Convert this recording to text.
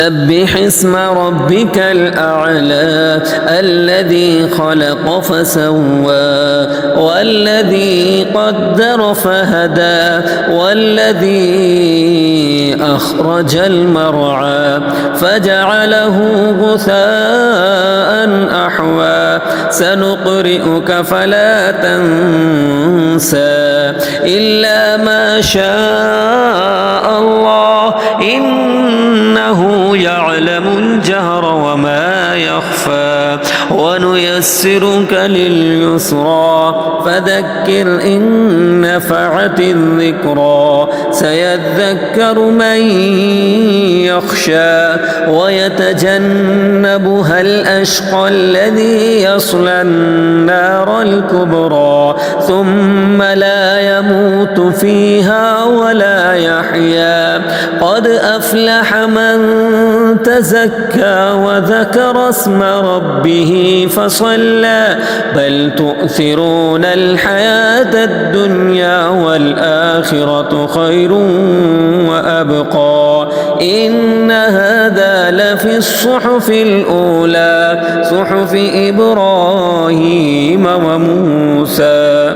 سبح اسم ربك الأعلى الذي خلق فسوى والذي قدر فهدى والذي أخرج المرعى فجعله غثاء أحوى سنقرئك فلا تنسى إلا ما شاء الله إنه يعلم الجهر وما يخفى ونيسرك لليسرى فذكر إن نفعت الذكرى سيذكر من يخشى ويتجنبها الأشقى الذي يصلى النار الكبرى ثم لا يموت فيها ولا يحيا قد أفلح من تزكى وذكر اسم ربه فصلى بل تؤثرون الحياة الدنيا والآخرة خير وأبقى إن هذا لفي الصحف الأولى صحف إبراهيم وموسى.